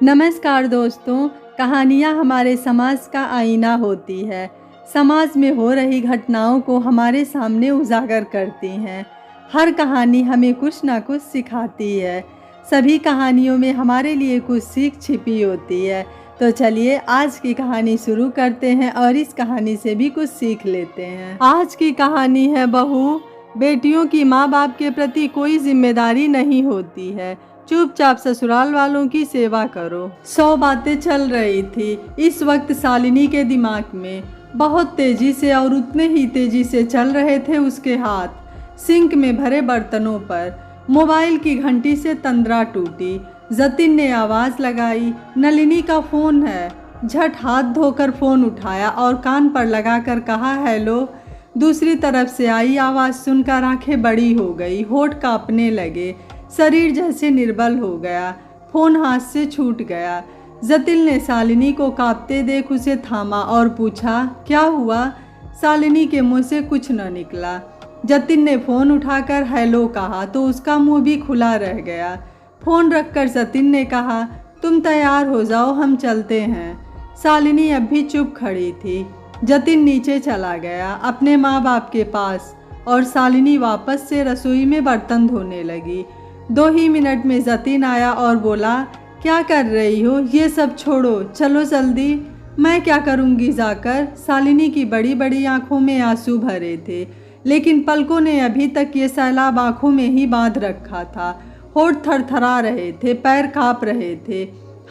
नमस्कार दोस्तों, कहानियाँ हमारे समाज का आईना होती है। समाज में हो रही घटनाओं को हमारे सामने उजागर करती हैं। हर कहानी हमें कुछ ना कुछ सिखाती है। सभी कहानियों में हमारे लिए कुछ सीख छिपी होती है। तो चलिए आज की कहानी शुरू करते हैं और इस कहानी से भी कुछ सीख लेते हैं। आज की कहानी है बहू। बेटियों की माँ बाप के प्रति कोई जिम्मेदारी नहीं होती है, चुपचाप ससुराल वालों की सेवा करो। 100 बातें चल रही थी इस वक्त शालिनी के दिमाग में। बहुत तेजी से और उतने ही तेजी से चल रहे थे उसके हाथ सिंक में भरे बर्तनों पर। मोबाइल की घंटी से तंद्रा टूटी। जतिन ने आवाज़ लगाई, नलिनी का फ़ोन है। झट हाथ धोकर फ़ोन उठाया और कान पर लगाकर कहा, हेलो। दूसरी तरफ से आई आवाज़ सुनकर आंखें बड़ी हो गई, होठ कांपने लगे, शरीर जैसे निर्बल हो गया। फ़ोन हाथ से छूट गया। जतिन ने शालिनी को कांपते देख उसे थामा और पूछा, क्या हुआ? शालिनी के मुंह से कुछ न निकला। जतिन ने फ़ोन उठाकर हेलो कहा तो उसका मुंह भी खुला रह गया। फ़ोन रखकर जतिन ने कहा, तुम तैयार हो जाओ, हम चलते हैं। शालिनी अब भी चुप खड़ी थी। जतिन नीचे चला गया अपने माँ बाप के पास और शालिनी वापस से रसोई में बर्तन धोने लगी। 2 ही मिनट में जतिन आया और बोला, क्या कर रही हो? ये सब छोड़ो, चलो जल्दी। मैं क्या करूँगी जाकर? शालिनी की बड़ी बड़ी आंखों में आंसू भरे थे, लेकिन पलकों ने अभी तक ये सैलाब आंखों में ही बांध रखा था। होठ थरथरा रहे थे, पैर काँप रहे थे,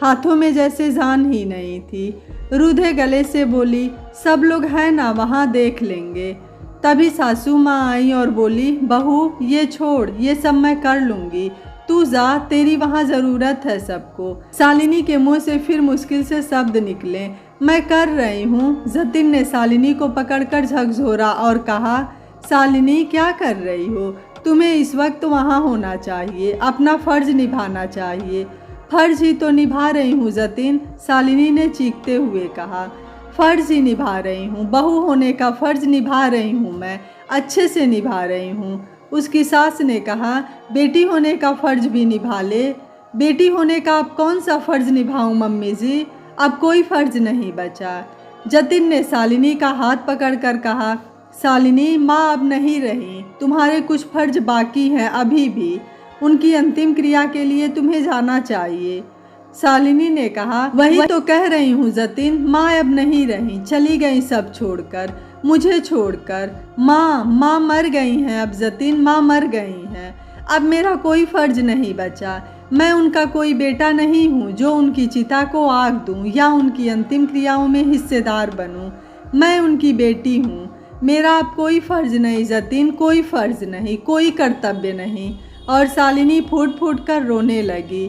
हाथों में जैसे जान ही नहीं थी। रूधे गले से बोली, सब लोग हैं ना वहाँ, देख लेंगे। तभी सासू माँ आई और बोली, बहू ये छोड़, ये सब मैं कर लूँगी, तू जा, तेरी वहाँ ज़रूरत है सबको। शालिनी के मुंह से फिर मुश्किल से शब्द निकले, मैं कर रही हूँ। जतिन ने शालिनी को पकड़कर झकझोरा और कहा, शालिनी क्या कर रही हो? तुम्हें इस वक्त वहाँ होना चाहिए, अपना फ़र्ज निभाना चाहिए। फ़र्ज ही तो निभा रही हूँ जतिन, शालिनी ने चीखते हुए कहा। फ़र्ज ही निभा रही हूँ, बहू होने का फ़र्ज निभा रही हूँ, मैं अच्छे से निभा रही हूँ। उसकी सास ने कहा, बेटी होने का फ़र्ज भी निभा ले। बेटी होने का अब कौन सा फ़र्ज निभाऊँ मम्मी जी? अब कोई फ़र्ज नहीं बचा। जतिन ने शालिनी का हाथ पकड़कर कहा, शालिनी माँ अब नहीं रही, तुम्हारे कुछ फ़र्ज बाकी हैं अभी भी। उनकी अंतिम क्रिया के लिए तुम्हें जाना चाहिए। शालिनी ने कहा, वही तो कह रही हूँ जतिन, माँ अब नहीं रही, चली गई सब छोड़कर, मुझे छोड़कर। माँ मर गई हैं अब जतिन, माँ मर गई हैं। अब मेरा कोई फ़र्ज नहीं बचा। मैं उनका कोई बेटा नहीं हूँ जो उनकी चिता को आग दूँ या उनकी अंतिम क्रियाओं में हिस्सेदार बनूँ। मैं उनकी बेटी हूँ। मेरा अब कोई फ़र्ज नहीं जतिन, कोई फ़र्ज नहीं, कोई कर्तव्य नहीं। और शालिनी फूट फूट कर रोने लगी।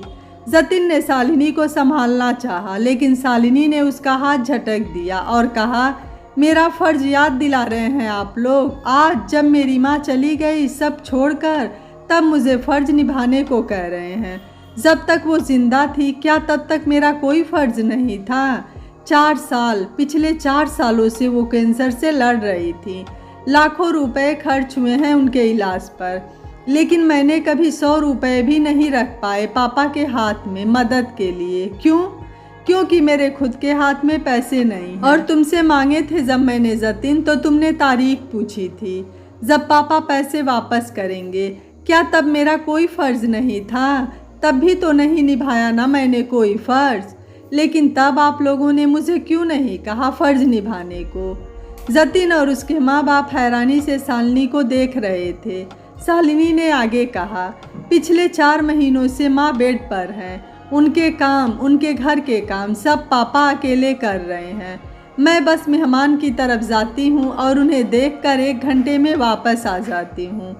जतिन ने शालिनी को संभालना चाहा, लेकिन शालिनी ने उसका हाथ झटक दिया और कहा, मेरा फ़र्ज याद दिला रहे हैं आप लोग? आज जब मेरी माँ चली गई सब छोड़कर, तब मुझे फ़र्ज निभाने को कह रहे हैं। जब तक वो जिंदा थी क्या तब तक मेरा कोई फ़र्ज नहीं था? 4 साल, पिछले 4 सालों से वो कैंसर से लड़ रही थी। लाखों रुपए खर्च हुए हैं उनके इलाज पर, लेकिन मैंने कभी 100 रुपए भी नहीं रख पाए पापा के हाथ में मदद के लिए। क्यों? क्योंकि मेरे खुद के हाथ में पैसे नहीं हैं। और तुमसे मांगे थे जब मैंने जतिन, तो तुमने तारीख पूछी थी जब पापा पैसे वापस करेंगे। क्या तब मेरा कोई फ़र्ज नहीं था? तब भी तो नहीं निभाया ना मैंने कोई फ़र्ज। लेकिन तब आप लोगों ने मुझे क्यों नहीं कहा फ़र्ज निभाने को? जतिन और उसके माँ बाप हैरानी से शालिनी को देख रहे थे। शालिनी ने आगे कहा, पिछले 4 महीनों से माँ बेड पर हैं। उनके काम, उनके घर के काम सब पापा अकेले कर रहे हैं। मैं बस मेहमान की तरफ जाती हूँ और उन्हें देखकर 1 घंटे में वापस आ जाती हूँ।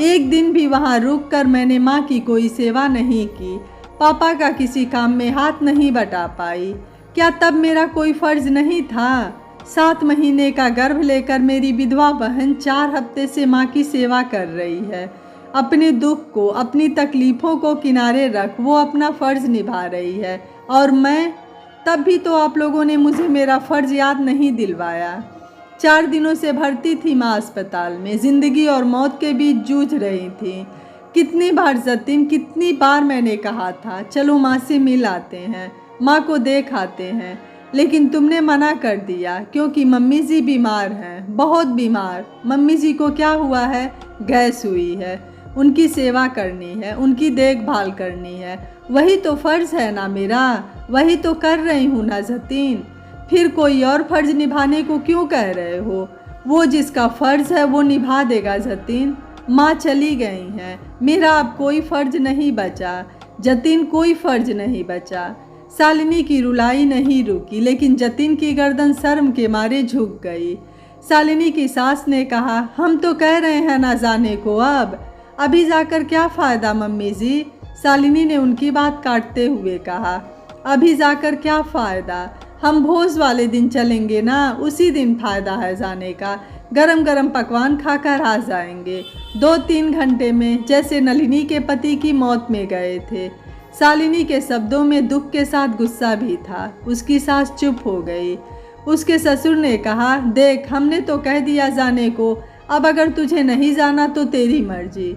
एक दिन भी वहाँ रुककर मैंने माँ की कोई सेवा नहीं की, पापा का किसी काम में हाथ नहीं बटा पाई। क्या तब मेरा कोई फ़र्ज नहीं था? 7 महीने का गर्भ लेकर मेरी विधवा बहन 4 हफ्ते से माँ की सेवा कर रही है। अपने दुख को, अपनी तकलीफ़ों को किनारे रख वो अपना फ़र्ज निभा रही है। और मैं, तब भी तो आप लोगों ने मुझे मेरा फ़र्ज याद नहीं दिलवाया। 4 दिनों से भर्ती थी माँ अस्पताल में, ज़िंदगी और मौत के बीच जूझ रही थी। कितनी बार जतिन, कितनी बार मैंने कहा था चलो माँ से मिल आते हैं, माँ को देख आते हैं, लेकिन तुमने मना कर दिया क्योंकि मम्मी जी बीमार हैं, बहुत बीमार। मम्मी जी को क्या हुआ है? गैस हुई है, उनकी सेवा करनी है, उनकी देखभाल करनी है। वही तो फ़र्ज़ है ना मेरा, वही तो कर रही हूँ ना जतिन। फिर कोई और फ़र्ज़ निभाने को क्यों कह रहे हो? वो जिसका फ़र्ज़ है वो निभा देगा जतिन। माँ चली गई हैं, मेरा अब कोई फ़र्ज़ नहीं बचा जतिन, कोई फ़र्ज़ नहीं बचा। शालिनी की रुलाई नहीं रुकी, लेकिन जतिन की गर्दन शर्म के मारे झुक गई। शालिनी की सास ने कहा, हम तो कह रहे हैं ना जाने को, अब अभी जाकर क्या फ़ायदा मम्मी जी? शालिनी ने उनकी बात काटते हुए कहा, अभी जाकर क्या फ़ायदा? हम भोज वाले दिन चलेंगे ना, उसी दिन फ़ायदा है जाने का। गरम गरम पकवान खाकर आ जाएंगे 2-3 घंटे में, जैसे नलिनी के पति की मौत में गए थे। शालिनी के शब्दों में दुख के साथ गुस्सा भी था। उसकी सास चुप हो गई। उसके ससुर ने कहा, देख हमने तो कह दिया जाने को, अब अगर तुझे नहीं जाना तो तेरी मर्जी।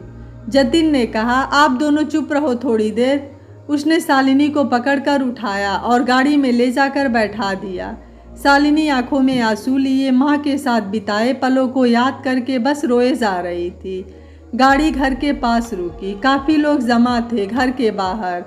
जतिन ने कहा, आप दोनों चुप रहो थोड़ी देर। उसने शालिनी को पकड़कर उठाया और गाड़ी में ले जाकर बैठा दिया। शालिनी आंखों में आंसू लिए माँ के साथ बिताए पलों को याद करके बस रोए जा रही थी। गाड़ी घर के पास रुकी। काफ़ी लोग जमा थे घर के बाहर।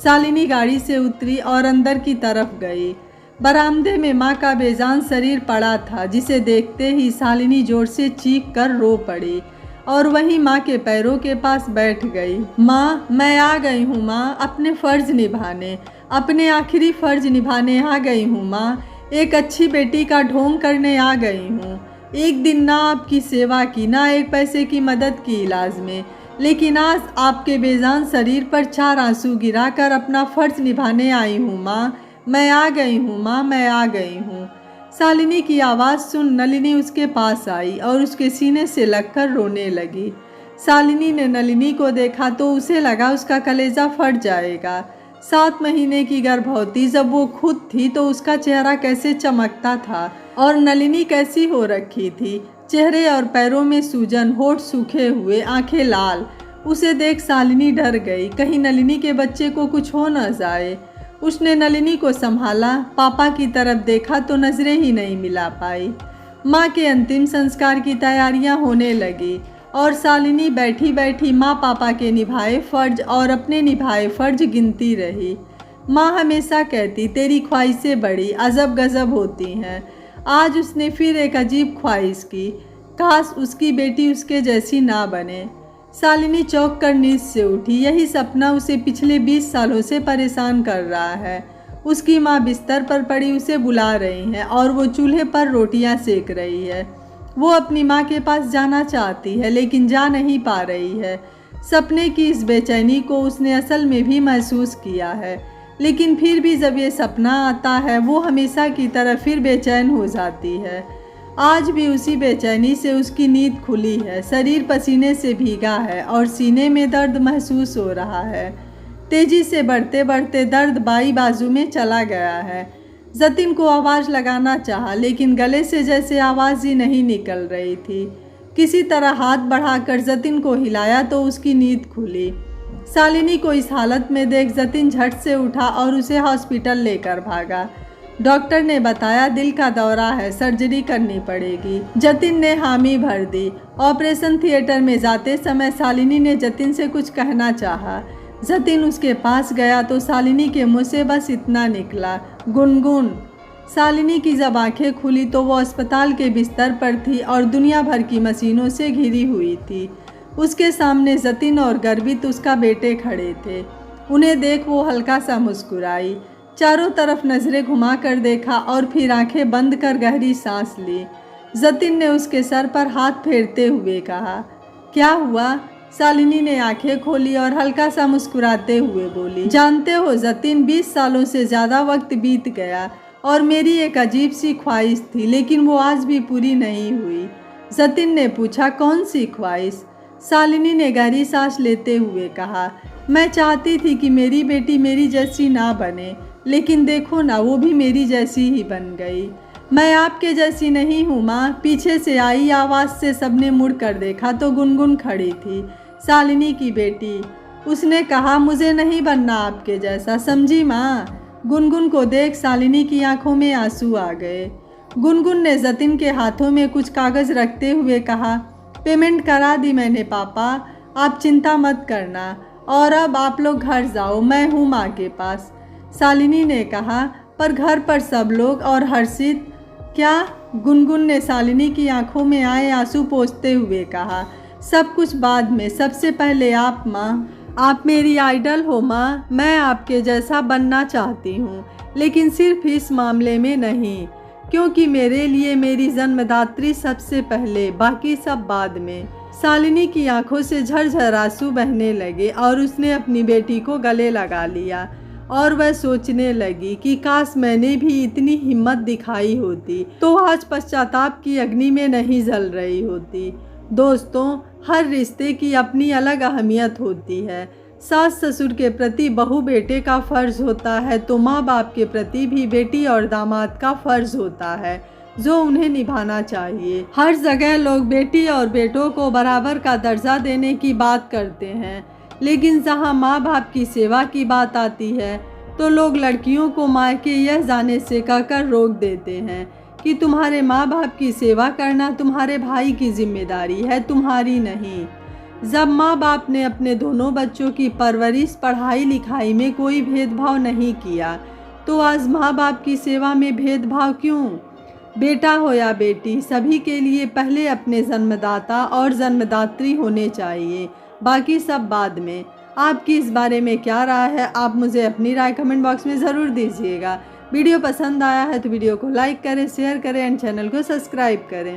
शालिनी गाड़ी से उतरी और अंदर की तरफ गई। बरामदे में माँ का बेजान शरीर पड़ा था, जिसे देखते ही शालिनी जोर से चीख कर रो पड़ी और वहीं माँ के पैरों के पास बैठ गई। माँ, मैं आ गई हूँ माँ, अपने फ़र्ज़ निभाने, अपने आखिरी फ़र्ज़ निभाने आ गई हूँ माँ। एक अच्छी बेटी का ढोंग करने आ गई हूँ। एक दिन ना आपकी सेवा की, ना एक पैसे की मदद की इलाज में, लेकिन आज आपके बेजान शरीर पर 4 आंसू गिराकर अपना फ़र्ज़ निभाने आई हूँ माँ। मैं आ गई हूँ माँ, मैं आ गई हूँ। शालिनी की आवाज़ सुन नलिनी उसके पास आई और उसके सीने से लगकर रोने लगी। शालिनी ने नलिनी को देखा तो उसे लगा उसका कलेजा फट जाएगा। 7 महीने की गर्भवती जब वो खुद थी तो उसका चेहरा कैसे चमकता था और नलिनी कैसी हो रखी थी। चेहरे और पैरों में सूजन, होठ सूखे हुए, आंखें लाल। उसे देख शालिनी डर गई, कहीं नलिनी के बच्चे को कुछ हो न जाए। उसने नलिनी को संभाला, पापा की तरफ देखा तो नजरें ही नहीं मिला पाई। माँ के अंतिम संस्कार की तैयारियां होने लगी और शालिनी बैठी बैठी माँ पापा के निभाए फ़र्ज और अपने निभाए फ़र्ज गिनती रही। माँ हमेशा कहती, तेरी ख्वाहिशें बड़ी अजब गजब होती हैं। आज उसने फिर एक अजीब ख्वाहिश की, काश उसकी बेटी उसके जैसी ना बने। शालिनी चौंक कर नींद से उठी। यही सपना उसे पिछले 20 सालों से परेशान कर रहा है। उसकी माँ बिस्तर पर पड़ी उसे बुला रही हैं और वो चूल्हे पर रोटियां सेक रही है। वो अपनी माँ के पास जाना चाहती है लेकिन जा नहीं पा रही है। सपने की इस बेचैनी को उसने असल में भी महसूस किया है, लेकिन फिर भी जब ये सपना आता है वो हमेशा की तरह फिर बेचैन हो जाती है। आज भी उसी बेचैनी से उसकी नींद खुली है। शरीर पसीने से भीगा है और सीने में दर्द महसूस हो रहा है। तेजी से बढ़ते बढ़ते दर्द बाई बाजू में चला गया है। जतिन को आवाज़ लगाना चाहा, लेकिन गले से जैसे आवाज़ ही नहीं निकल रही थी। किसी तरह हाथ बढ़ाकर जतिन को हिलाया तो उसकी नींद खुली। शालिनी को इस हालत में देख जतिन झट से उठा और उसे हॉस्पिटल लेकर भागा। डॉक्टर ने बताया दिल का दौरा है, सर्जरी करनी पड़ेगी। जतिन ने हामी भर दी। ऑपरेशन थिएटर में जाते समय शालिनी ने जतिन से कुछ कहना चाहा। जतिन उसके पास गया तो शालिनी के मुँह से बस इतना निकला, गुनगुन। शालिनी की जब आंखें खुली तो वो अस्पताल के बिस्तर पर थी और दुनिया भर की मशीनों से घिरी हुई थी। उसके सामने जतिन और गर्वित उसका बेटे खड़े थे। उन्हें देख वो हल्का सा मुस्कुराई, चारों तरफ नज़रें घुमाकर देखा और फिर आंखें बंद कर गहरी सांस ली। जतिन ने उसके सर पर हाथ फेरते हुए कहा, क्या हुआ? शालिनी ने आंखें खोली और हल्का सा मुस्कुराते हुए बोली, जानते हो जतिन, 20 सालों से ज़्यादा वक्त बीत गया और मेरी एक अजीब सी ख्वाहिश थी, लेकिन वो आज भी पूरी नहीं हुई। जतिन ने पूछा, कौन सी ख्वाहिश? शालिनी ने गहरी सांस लेते हुए कहा, मैं चाहती थी कि मेरी बेटी मेरी जैसी ना बने, लेकिन देखो ना, वो भी मेरी जैसी ही बन गई। मैं आपके जैसी नहीं हूँ माँ। पीछे से आई आवाज़ से सबने मुड़ कर देखा तो गुनगुन खड़ी थी। शालिनी की बेटी। उसने कहा, मुझे नहीं बनना आपके जैसा, समझी माँ। गुनगुन को देख शालिनी की आंखों में आंसू आ गए। गुनगुन ने जतिन के हाथों में कुछ कागज़ रखते हुए कहा, पेमेंट करा दी मैंने पापा, आप चिंता मत करना, और अब आप लोग घर जाओ, मैं हूँ माँ के पास। शालिनी ने कहा, पर घर पर सब लोग और हर्षित क्या? गुनगुन ने शालिनी की आंखों में आए आंसू पोंछते हुए कहा, सब कुछ बाद में, सबसे पहले आप माँ। आप मेरी आइडल हो माँ, मैं आपके जैसा बनना चाहती हूँ, लेकिन सिर्फ इस मामले में नहीं, क्योंकि मेरे लिए मेरी जन्मदात्री सबसे पहले, बाकी सब बाद में। शालिनी की आंखों से झरझर आंसू बहने लगे और उसने अपनी बेटी को गले लगा लिया और वह सोचने लगी कि काश मैंने भी इतनी हिम्मत दिखाई होती तो आज पश्चाताप की अग्नि में नहीं जल रही होती। दोस्तों, हर रिश्ते की अपनी अलग अहमियत होती है। सास ससुर के प्रति बहू बेटे का फ़र्ज़ होता है तो माँ बाप के प्रति भी बेटी और दामाद का फ़र्ज़ होता है, जो उन्हें निभाना चाहिए। हर जगह लोग बेटी और बेटों को बराबर का दर्जा देने की बात करते हैं, लेकिन जहाँ माँ बाप की सेवा की बात आती है तो लोग लड़कियों को मायके यह जाने से कहकर रोक देते हैं कि तुम्हारे माँ बाप की सेवा करना तुम्हारे भाई की जिम्मेदारी है, तुम्हारी नहीं। जब माँ बाप ने अपने दोनों बच्चों की परवरिश, पढ़ाई लिखाई में कोई भेदभाव नहीं किया, तो आज माँ बाप की सेवा में भेदभाव क्यों? बेटा हो या बेटी, सभी के लिए पहले अपने जन्मदाता और जन्मदात्री होने चाहिए, बाकी सब बाद में। आपकी इस बारे में क्या राय है? आप मुझे अपनी राय कमेंट बॉक्स में ज़रूर दीजिएगा। वीडियो पसंद आया है तो वीडियो को लाइक करें, शेयर करें एंड चैनल को सब्सक्राइब करें।